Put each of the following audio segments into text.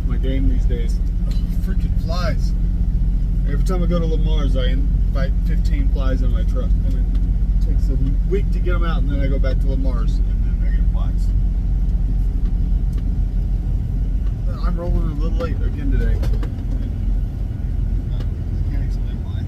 off my game these days. Oh, freaking flies. Every time I go to Lamar's, I invite 15 flies in my truck. And it takes a week to get them out, and then I go back to Lamar's, and then I get flies. I'm rolling a little late again today. Can't explain why.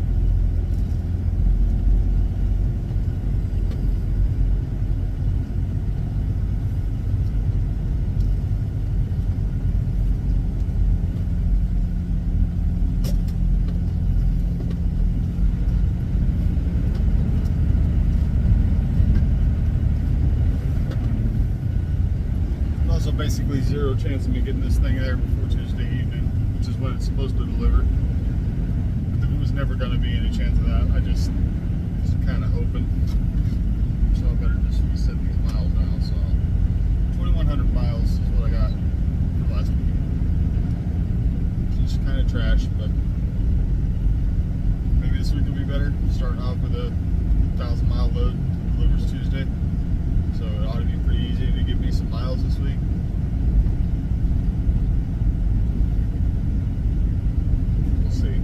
Also, basically zero chance of me getting this thing there before Tuesday evening, which is when it's supposed to deliver. But there was never going to be any chance of that. I just was kind of hoping. So I better just reset these miles now. So 2,100 miles is what I got for last week. Just kind of trash, but maybe this week will be better. Starting off with a 1,000-mile load, delivers Tuesday. So it ought to be pretty easy to give me some miles this week. We'll see.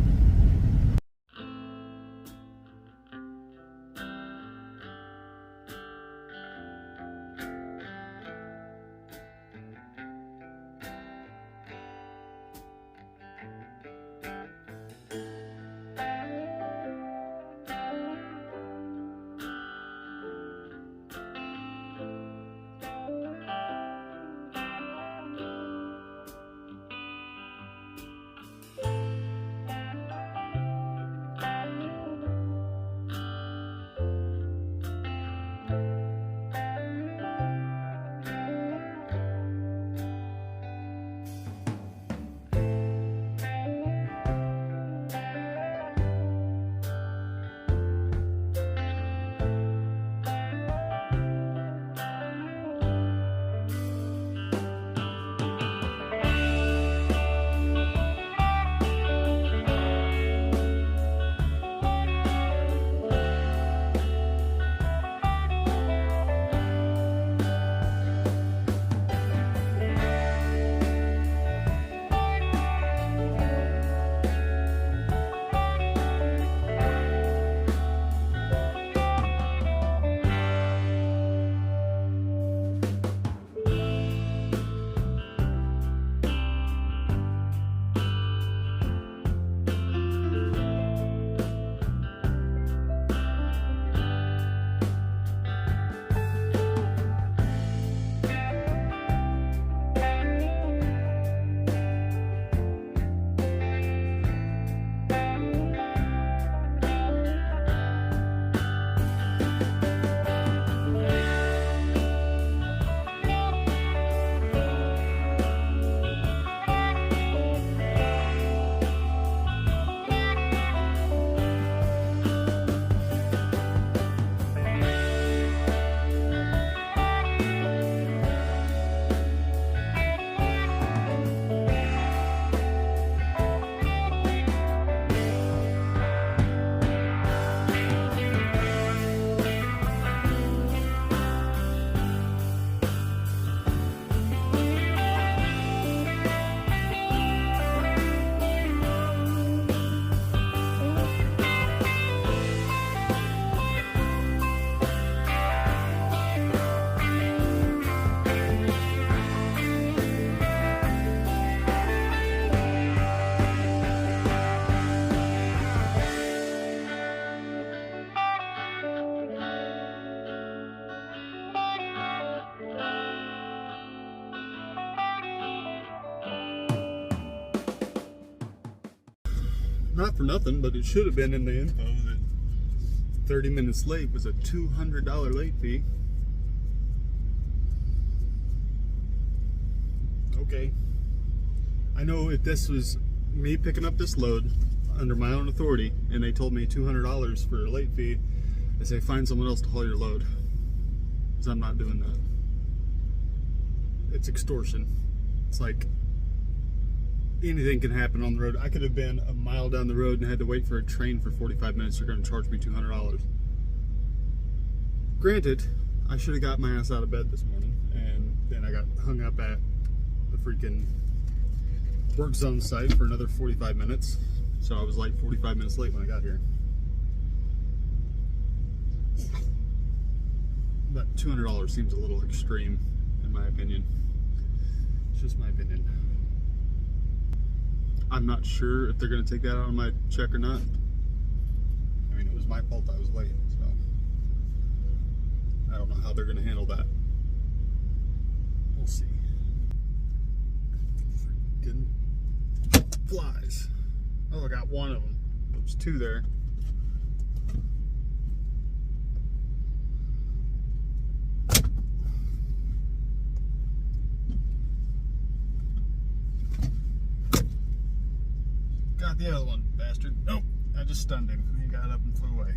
Not for nothing, but it should have been in the info that 30 minutes late was a $200 late fee. Okay. I know if this was me picking up this load under my own authority and they told me $200 for a late fee, I say find someone else to haul your load, because I'm not doing that. It's extortion. It's like anything can happen on the road. I could have been a mile down the road and had to wait for a train for 45 minutes. They're going to charge me $200. Granted, I should have got my ass out of bed this morning, and then I got hung up at the freaking work zone site for another 45 minutes. So I was like 45 minutes late when I got here. But $200 seems a little extreme, in my opinion. It's just my opinion. I'm not sure if they're going to take that out of my check or not. I mean, it was my fault I was late, so I don't know how they're going to handle that. We'll see. Freaking flies. Oh, I got one of them. There was two there. Got the other one, bastard. Nope, I just stunned him. He got up and flew away.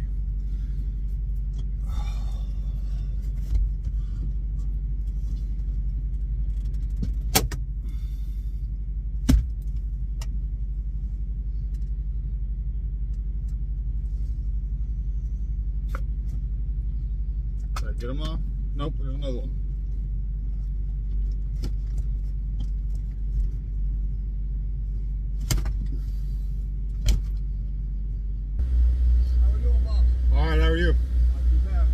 Did I get him off? Nope, there's another one. Alright, how are you? Not too bad.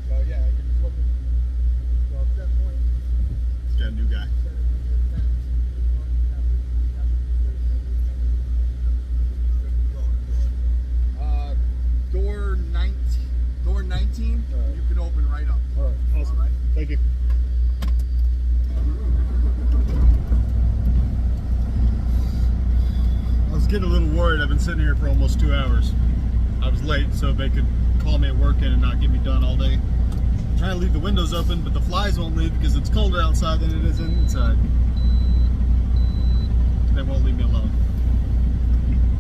So yeah, you're just looking. Well, at that point, Got a new guy. door 19, Alright. you can open right up. Alright, awesome. Alright. Thank you. I was getting a little worried. I've been sitting here for almost 2 hours. I was late, so they could call me at work and not get me done all day. I'm trying to leave the windows open, but the flies won't leave because it's colder outside than it is inside. They won't leave me alone.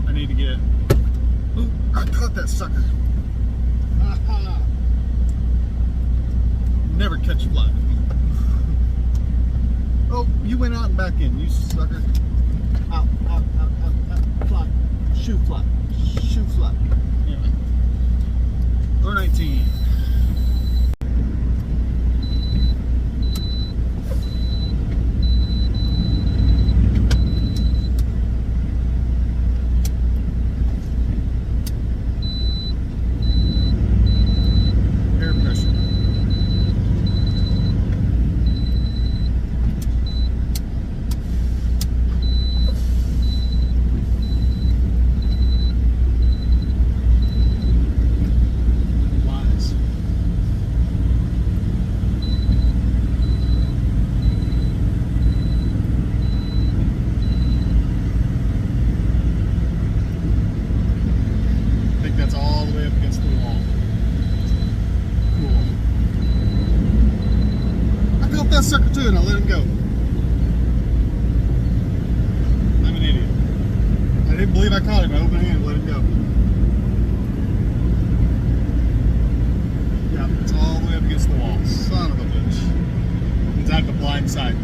I need to get... Ooh, I caught that sucker. Aha. Never catch a fly. Oh, you went out and back in, you sucker. Out, out, out, out, out. Fly. Shoe fly. Shoe fly. Anyway. Door 19. Air pressure. Flies. I think that's all the way up against the wall. Cool. I caught that sucker too and I let him go. I'm an idiot. I didn't believe I caught him. I opened hand and let him go. Yeah, it's all the way up against the wall. Son of a bitch. It's at the blind side.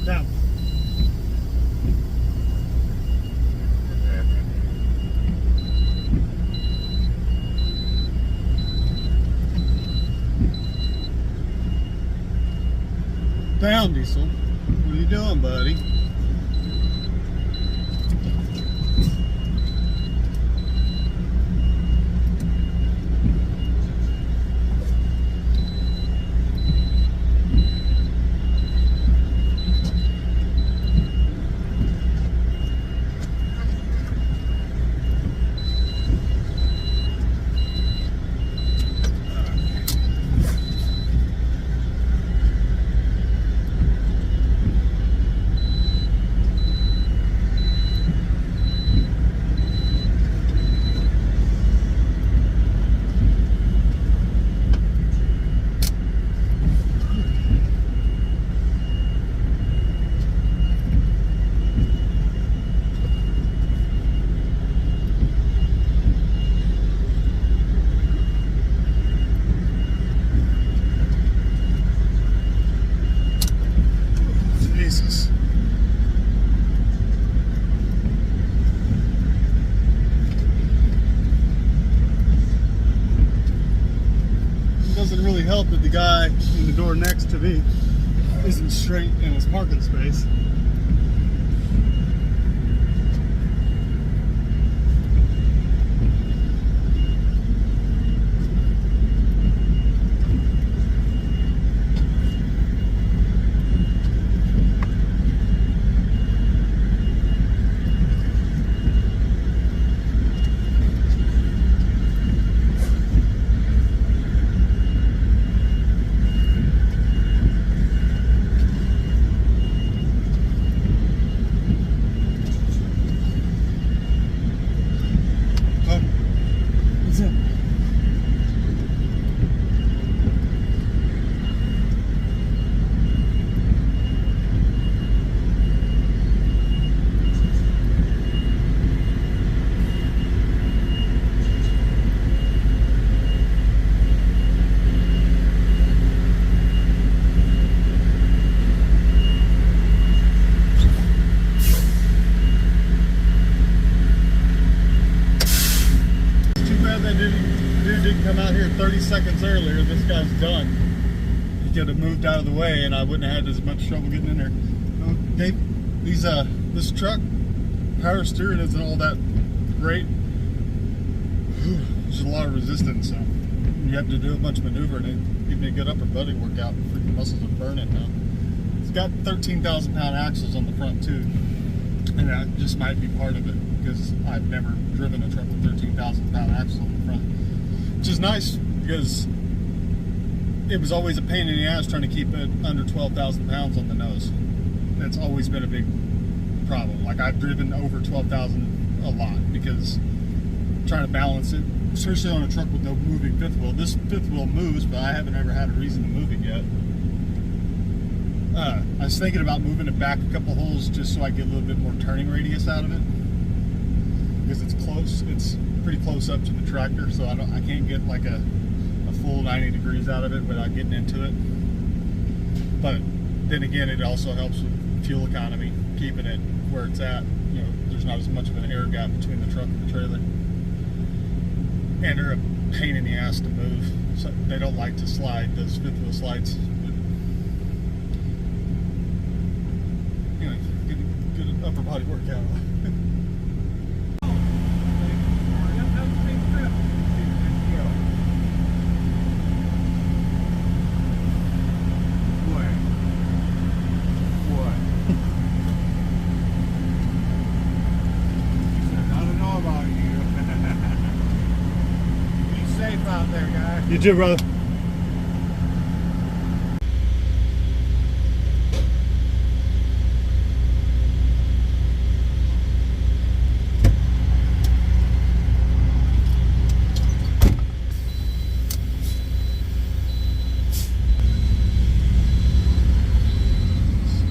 Down. Down, Diesel. What are you doing, buddy? the door next to me isn't straight in its parking space. Dude didn't come out here 30 seconds earlier. This guy's done. He could have moved out of the way and I wouldn't have had as much trouble getting in there. This truck, power steering isn't all that great. There's a lot of resistance, so you have to do a bunch of maneuvering. It give me a good upper body workout. Freaking muscles are burning now. It's got 13,000 pound axles on the front too. And that just might be part of it because I've never driven a truck with 13,000 pound axles on the front. Which is nice because it was always a pain in the ass trying to keep it under 12,000 pounds on the nose. That's always been a big problem. Like I've driven over 12,000 a lot because trying to balance it, especially on a truck with no moving fifth wheel. This fifth wheel moves, but I haven't ever had a reason to move it yet. I was thinking about moving it back a couple holes just so I get a little bit more turning radius out of it because it's close. It's pretty close up to the tractor, so I can't get like a full 90 degrees out of it without getting into it. But then again, it also helps with fuel economy, keeping it where it's at. You know, there's not as much of an air gap between the truck and the trailer. And they're a pain in the ass to move. So they don't like to slide, those fifth wheel slides. Anyway, good upper body workout. Out there, guy. You too, brother.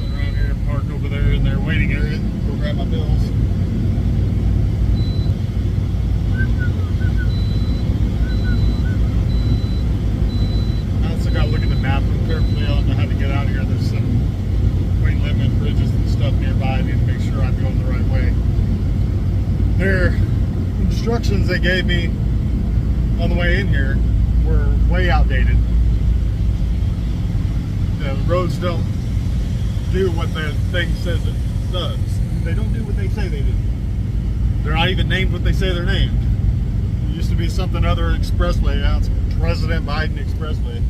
Around here, park over there in their waiting area. Go grab my bills. Carefully on how to get out of here. There's some weight limit bridges and stuff nearby. I need to make sure I'm going the right way. Their instructions they gave me on the way in here were way outdated. The roads don't do what the thing says it does. They don't do what they say they do. They're not even named what they say they're named. It used to be something other expressway. Now it's President Biden Expressway.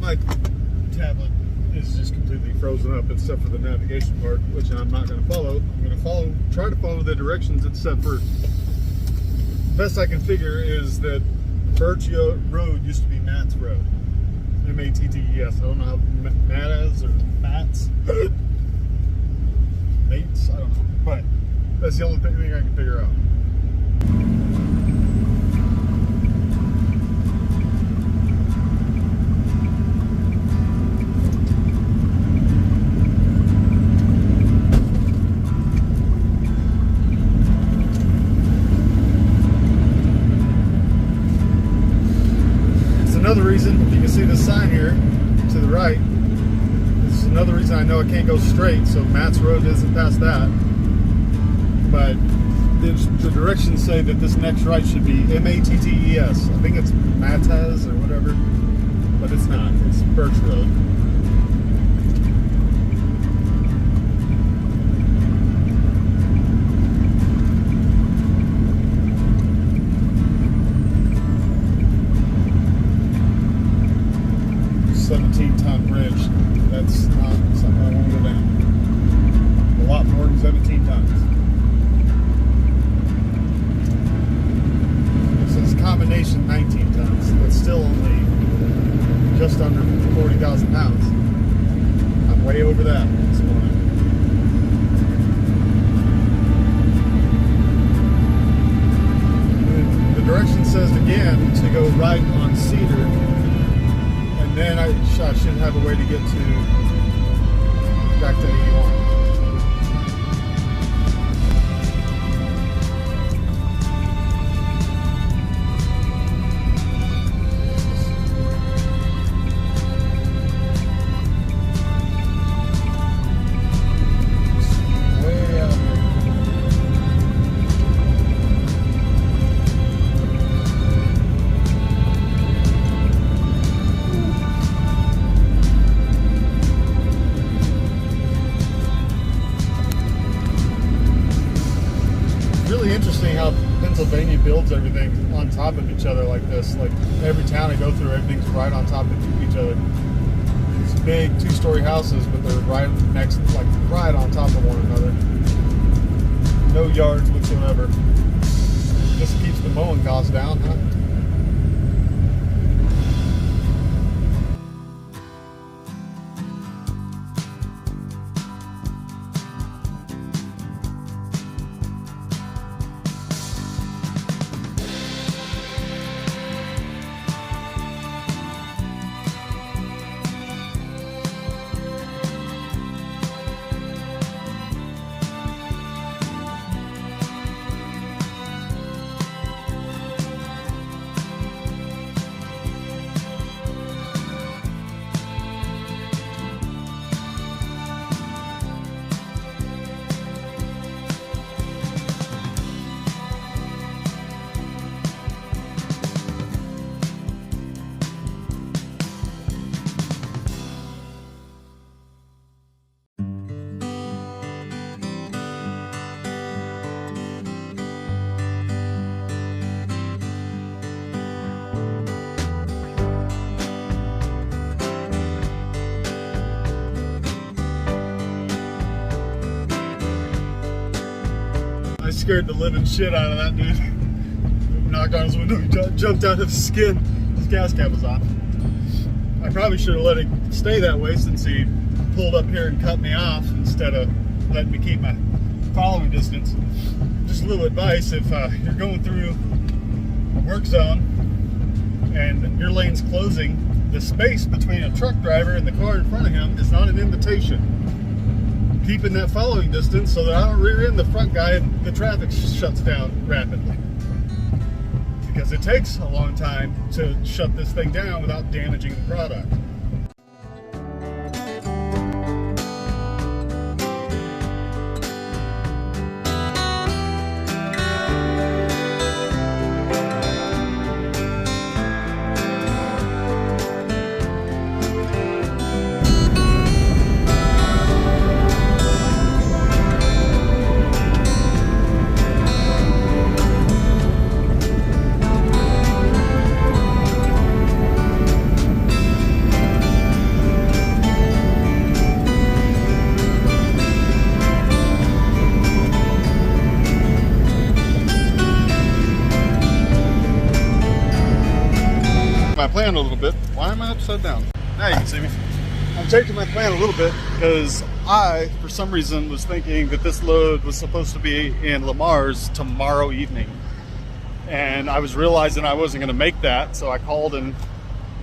My tablet is just completely frozen up except for the navigation part, which I'm not going to follow. I'm going to try to follow the directions except for, best I can figure is that Birch Road used to be Matt's Road. M-A-T-T-E-S. I don't know how Matt's or Matt's. Mates? I don't know. But that's the only thing I can figure out. Another reason, you can see the sign here to the right. This is another reason I know I can't go straight, so Matt's Road isn't past that. But the directions say that this next right should be Mattes. I think it's Mattes or whatever, but it's not. It's Birch Road. $17-ton bridge. That's not something I want to go down. A lot more than 17 tons. It says combination 19 tons. That's still only just under 40,000 pounds. I'm way over that this morning. The direction says again to go right on Cedar. Then I should have a way to get back to 81. Way out here. Really interesting how Pennsylvania builds everything on top of each other like this. Like every town I go through, everything's right on top of each other. These big 2-story houses, but they're right next, like right on top of one another. No yards whatsoever. Just keeps the mowing costs down, huh? I scared the living shit out of that dude. Knocked on his window, jumped out of his skin. His gas cap was off. I probably should have let it stay that way since he pulled up here and cut me off instead of letting me keep my following distance. Just a little advice, if you're going through a work zone and your lane's closing, the space between a truck driver and the car in front of him is not an invitation. Keeping that following distance so that I don't rear end the front guy and the traffic shuts down rapidly. Because it takes a long time to shut this thing down without damaging the product. My plan a little bit. Why am I upside down? Now you can see me. I'm changing my plan a little bit because I, for some reason, was thinking that this load was supposed to be in Lamar's tomorrow evening. And I was realizing I wasn't going to make that, so I called and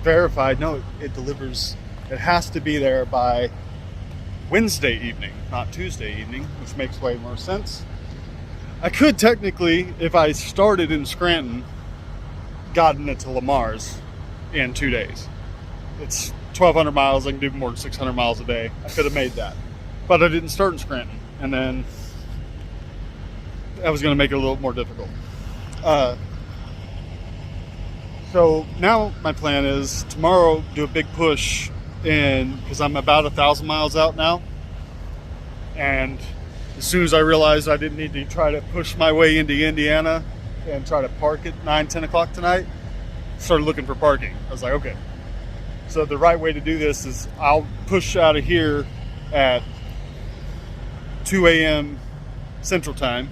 verified, no, it delivers, it has to be there by Wednesday evening, not Tuesday evening, which makes way more sense. I could technically, if I started in Scranton, gotten it to Lamar's in 2 days. It's 1,200 miles. I can do more than 600 miles a day. I could have made that, but I didn't start in Scranton. And then that was going to make it a little more difficult. So now my plan is tomorrow do a big push in, because I'm about 1,000 miles out now. And as soon as I realized I didn't need to try to push my way into Indiana and try to park at 9, 10 o'clock tonight, started looking for parking. I was like, okay. So the right way to do this is I'll push out of here at 2 a.m. Central Time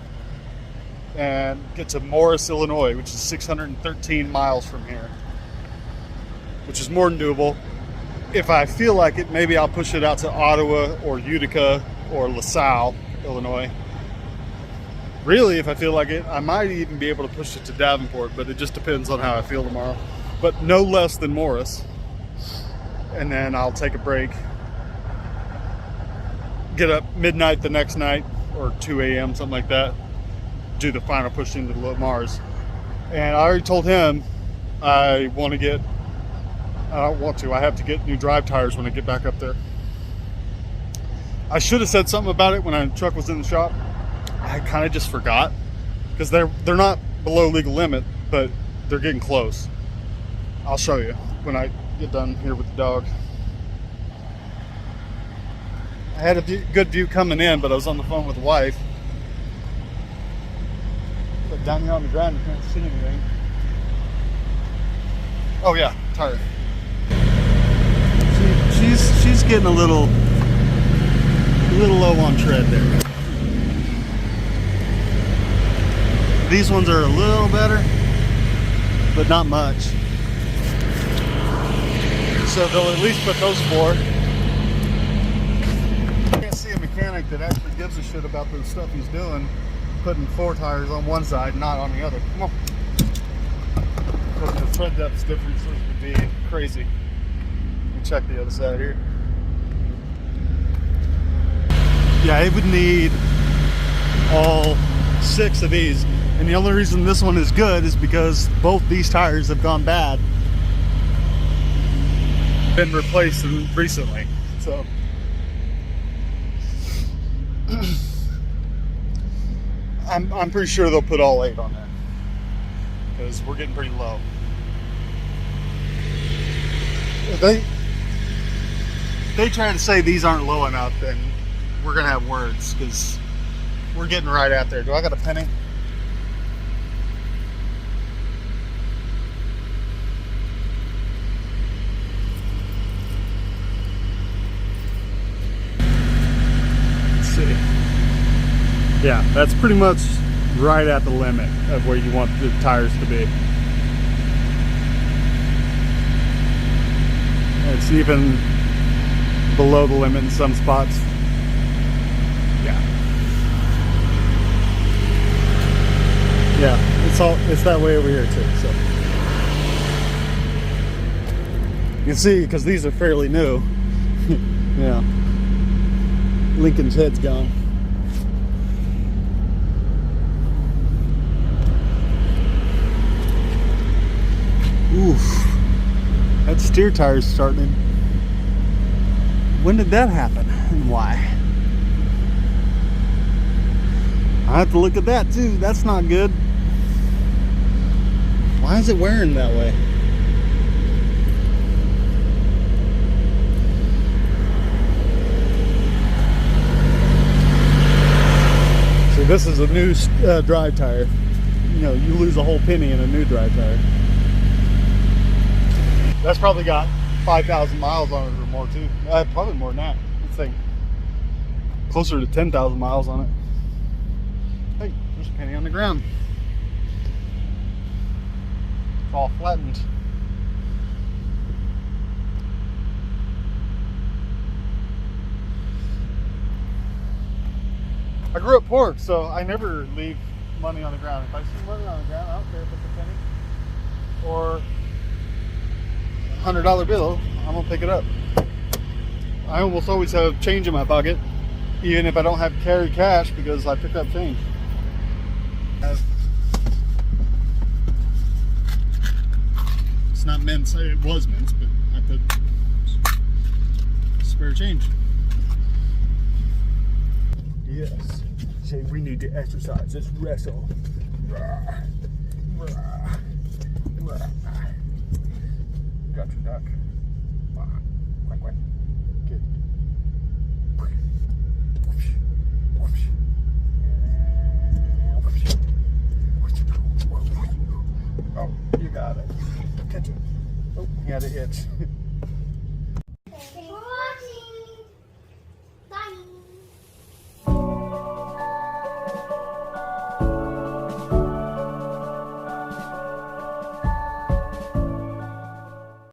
and get to Morris, Illinois, which is 613 miles from here, which is more than doable. If I feel like it, maybe I'll push it out to Ottawa or Utica or LaSalle, Illinois. Really, if I feel like it, I might even be able to push it to Davenport, but it just depends on how I feel tomorrow. But no less than Morris. And then I'll take a break, get up midnight the next night, or 2 a.m., something like that, do the final push into Mars. And I already told him I don't want to, I have to get new drive tires when I get back up there. I should have said something about it when the truck was in the shop. I kind of just forgot, because they're not below legal limit, but they're getting close. I'll show you when I get done here with the dog. I had a good view coming in, but I was on the phone with the wife. But down here on the ground, you can't see anything. Oh yeah, tire. She's getting a little low on tread there. These ones are a little better, but not much. So they'll at least put those 4. I can't see a mechanic that actually gives a shit about the stuff he's doing, putting 4 tires on one side, not on the other. Come on. Because the tread depth differences would be crazy. Let me check the other side here. Yeah, it would need all 6 of these. And the only reason this one is good is because both these tires have gone bad. Been replaced recently, so I'm pretty sure they'll put all 8 on there, because we're getting pretty low. If they try to say these aren't low enough, then we're gonna have words, because we're getting right out there. Do I got a penny? Yeah, that's pretty much right at the limit of where you want the tires to be. It's even below the limit in some spots. Yeah. Yeah, it's that way over here too, so. You can see, because these are fairly new. Yeah. Lincoln's head's gone. Oof, that steer tire's starting. When did that happen and why? I have to look at that too. That's not good. Why is it wearing that way? So this is a new drive tire. You know, you lose a whole penny in a new drive tire. That's probably got 5,000 miles on it or more too. Probably more than that. This thing closer to 10,000 miles on it. Hey, there's a penny on the ground. It's all flattened. I grew up poor, so I never leave money on the ground. If I see money on the ground, I don't care if it's a penny or $100 bill, I'm gonna pick it up. I almost always have change in my pocket, even if I don't have to carry cash, because I pick up change. It's not mints, it was mints, but I put spare change. Yes. say we need to exercise. Let's wrestle. Got your duck. Quack, quack. Good. Oh, you got it. Catch it. Oh, you got a hitch.